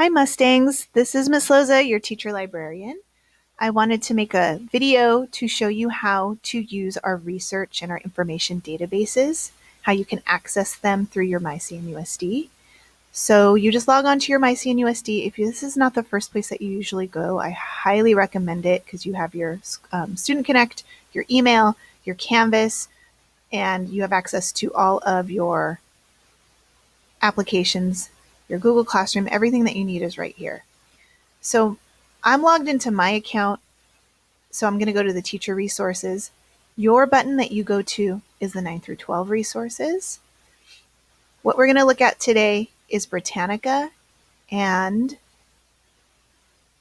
Hi Mustangs, this is Miss Loza, your teacher librarian. I wanted to make a video to show you how to use our research and our information databases, how you can access them through your MyCNUSD. So you just log on to your MyCNUSD. If this is not the first place that you usually go, I highly recommend it because you have your Student Connect, your email, your Canvas, and you have access to all of your applications, your Google Classroom, everything that you need is right here. So I'm logged into my account, so I'm going to go to the teacher resources. Your button that you go to is the 9 through 12 resources. What we're going to look at today is Britannica and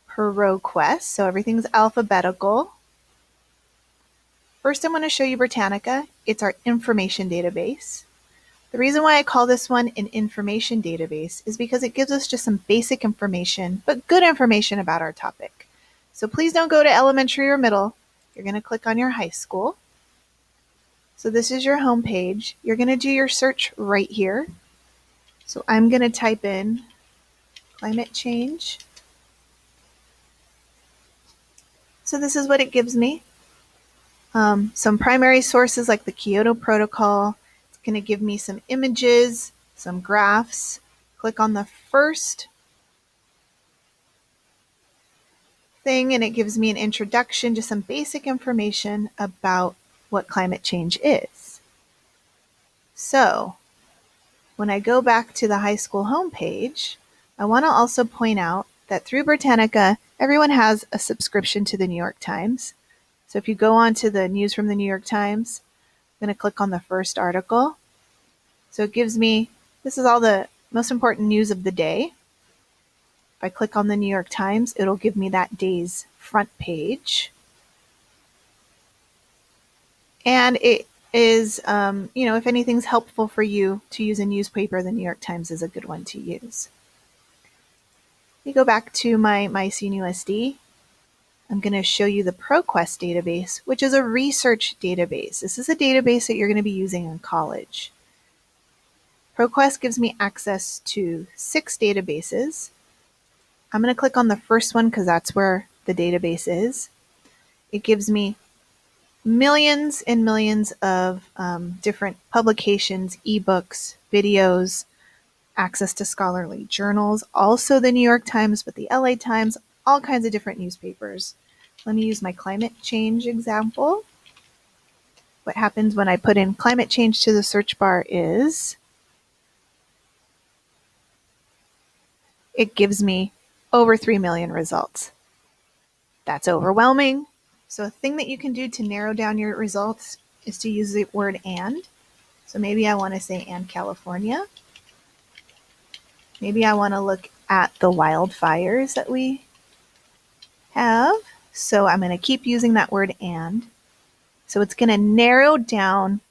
Proquest, so everything's alphabetical. First, I'm going to show you Britannica. It's our information database. The reason why I call this one an information database is because it gives us just some basic information, but good information about our topic. So please don't go to elementary or middle. You're going to click on your high school. So this is your home page. You're going to do your search right here. So I'm going to type in climate change. So this is what it gives me. Some primary sources like the Kyoto Protocol. It's going to give me some images, some graphs. Click on the first thing and it gives me an introduction to some basic information about what climate change is. So when I go back to the high school homepage, I want to also point out that through Britannica, everyone has a subscription to the New York Times. So if you go on to the news from the New York Times, I'm going to click on the first article. So it gives me, this is all the most important news of the day. If I click on the New York Times, it'll give me that day's front page. And it is, if anything's helpful for you to use a newspaper, the New York Times is a good one to use. Let me go back to my MyCNUSD. I'm going to show you the Proquest database, which is a research database. This is a database that you're going to be using in college. Proquest gives me access to 6 databases. I'm going to click on the first one because that's where the database is. It gives me millions and millions of different publications, ebooks, videos, access to scholarly journals, also the New York Times, but the LA Times, all kinds of different newspapers. Let me use my climate change example. What happens when I put in climate change to the search bar is it gives me over 3 million results. That's overwhelming. So a thing that you can do to narrow down your results is to use the word and. So maybe I want to say and California. Maybe I want to look at the wildfires that we have. So I'm going to keep using that word and. So it's going to narrow down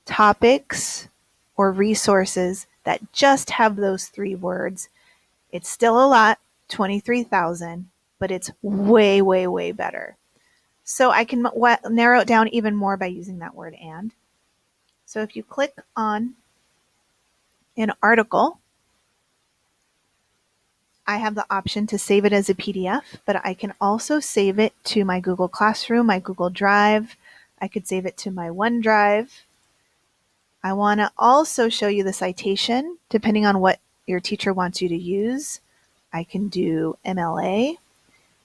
topics or resources that just have those 3 words. It's still a lot, 23,000, but it's way, way, way better. So I can narrow it down even more by using that word and. So if you click on an article, I have the option to save it as a PDF, but I can also save it to my Google Classroom, my Google Drive. I could save it to my OneDrive. I want to also show you the citation, depending on what your teacher wants you to use. I can do MLA.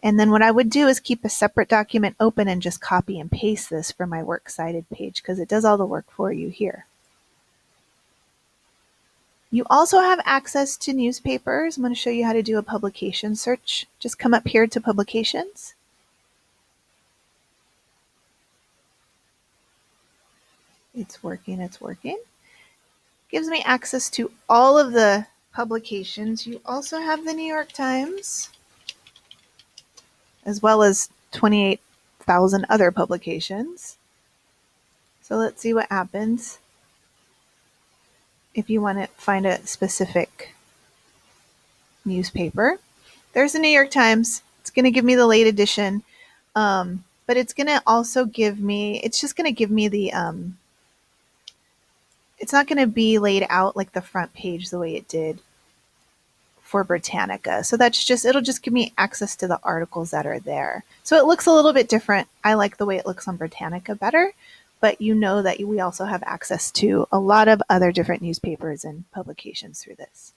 And then what I would do is keep a separate document open and just copy and paste this for my works cited page because it does all the work for you here. You also have access to newspapers. I'm going to show you how to do a publication search. Just come up here to publications. It's working, it's working. Gives me access to all of the publications. You also have the New York Times, as well as 28,000 other publications. So let's see what happens if you want to find a specific newspaper. There's the New York Times. It's going to give me the late edition, but it's going to also give me, it's just going to give me the, it's not going to be laid out like the front page the way it did for Britannica. So it'll just give me access to the articles that are there. So it looks a little bit different. I like the way it looks on Britannica better, but you know that we also have access to a lot of other different newspapers and publications through this.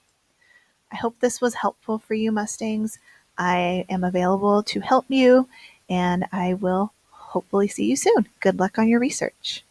I hope this was helpful for you, Mustangs. I am available to help you, and I will hopefully see you soon. Good luck on your research.